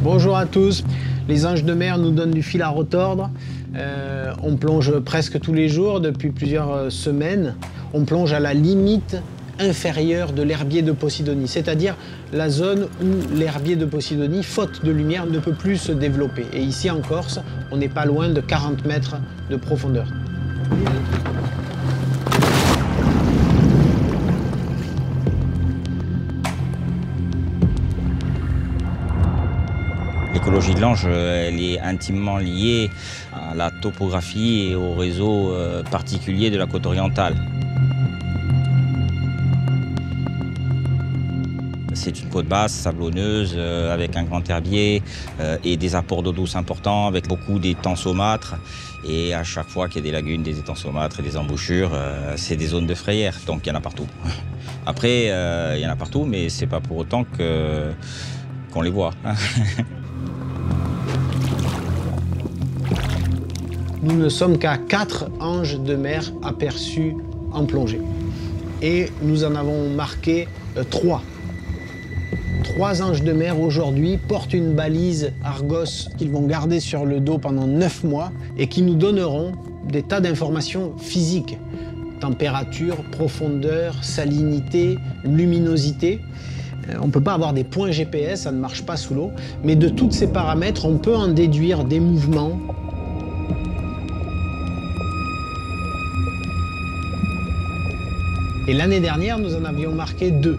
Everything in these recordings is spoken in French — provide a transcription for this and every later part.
Bonjour à tous. Les anges de mer nous donnent du fil à retordre. On plonge presque tous les jours depuis plusieurs semaines. On plonge à la limite inférieure de l'herbier de Posidonie, c'est-à-dire la zone où l'herbier de Posidonie, faute de lumière, ne peut plus se développer. Et ici en Corse, on n'est pas loin de 40 mètres de profondeur. L'écologie de l'Ange, elle est intimement liée à la topographie et au réseau particulier de la côte orientale. C'est une côte basse, sablonneuse, avec un grand herbier et des apports d'eau douce importants, avec beaucoup d'étangs saumâtres. Et à chaque fois qu'il y a des lagunes, des étangs saumâtres et des embouchures, c'est des zones de frayère, donc il y en a partout. Après, il y en a partout, mais c'est pas pour autant qu'on les voit. Nous ne sommes qu'à 4 anges de mer aperçus en plongée. Et nous en avons marqué 3. 3 anges de mer aujourd'hui portent une balise Argos qu'ils vont garder sur le dos pendant 9 mois et qui nous donneront des tas d'informations physiques. Température, profondeur, salinité, luminosité. On ne peut pas avoir des points GPS, ça ne marche pas sous l'eau. Mais de tous ces paramètres, on peut en déduire des mouvements. Et l'année dernière, nous en avions marqué 2.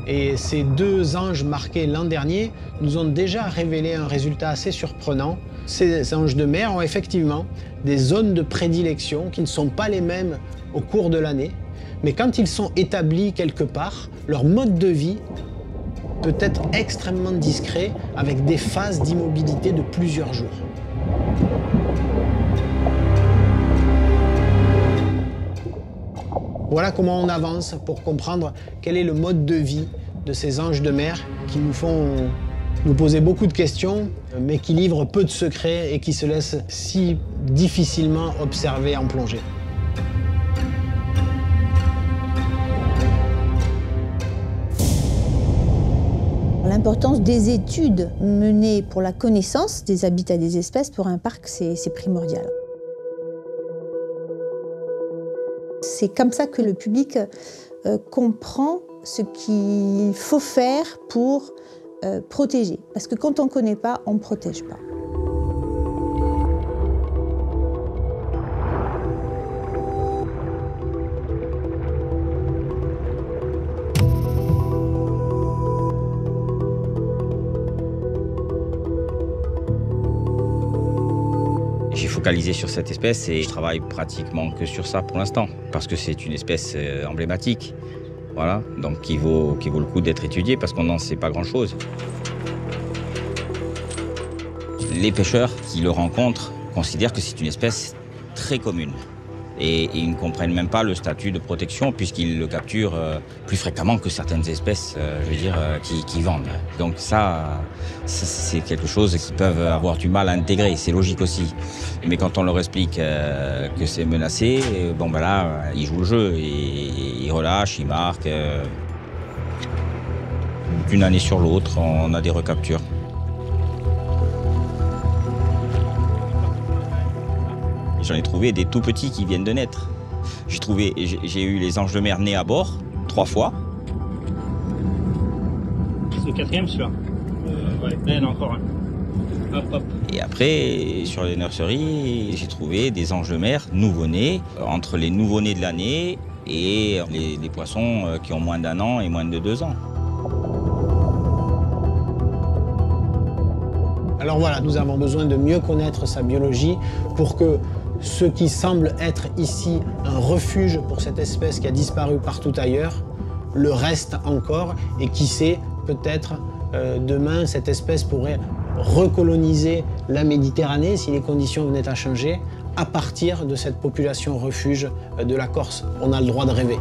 Et ces 2 anges marqués l'an dernier nous ont déjà révélé un résultat assez surprenant. Ces anges de mer ont effectivement des zones de prédilection qui ne sont pas les mêmes au cours de l'année. Mais quand ils sont établis quelque part, leur mode de vie peut être extrêmement discret avec des phases d'immobilité de plusieurs jours. Voilà comment on avance pour comprendre quel est le mode de vie de ces anges de mer qui nous font nous poser beaucoup de questions, mais qui livrent peu de secrets et qui se laissent si difficilement observer en plongée. L'importance des études menées pour la connaissance des habitats des espèces pour un parc, c'est primordial. C'est comme ça que le public comprend ce qu'il faut faire pour protéger. Parce que quand on ne connaît pas, on ne protège pas. J'ai focalisé sur cette espèce et je travaille pratiquement que sur ça pour l'instant, parce que c'est une espèce emblématique, voilà, donc qui vaut le coup d'être étudiée parce qu'on n'en sait pas grand-chose. Les pêcheurs qui le rencontrent considèrent que c'est une espèce très commune et ils ne comprennent même pas le statut de protection puisqu'ils le capturent plus fréquemment que certaines espèces, qui vendent. Donc ça, c'est quelque chose qu'ils peuvent avoir du mal à intégrer, c'est logique aussi. Mais quand on leur explique que c'est menacé, bon ben là, ils jouent le jeu et ils relâchent, ils marquent. D'une année sur l'autre, on a des recaptures. J'en ai trouvé des tout petits qui viennent de naître. J'ai eu les anges de mer nés à bord, 3 fois. C'est le 4e celui-là. Ouais, il y en a encore un. Hop, hop. Et après, sur les nurseries, j'ai trouvé des anges de mer nouveau-nés, entre les nouveau-nés de l'année et les poissons qui ont moins d'1 an et moins de 2 ans. Alors voilà, nous avons besoin de mieux connaître sa biologie pour que ce qui semble être ici un refuge pour cette espèce qui a disparu partout ailleurs, le reste encore, et qui sait, peut-être demain, cette espèce pourrait recoloniser la Méditerranée si les conditions venaient à changer, à partir de cette population refuge de la Corse. On a le droit de rêver.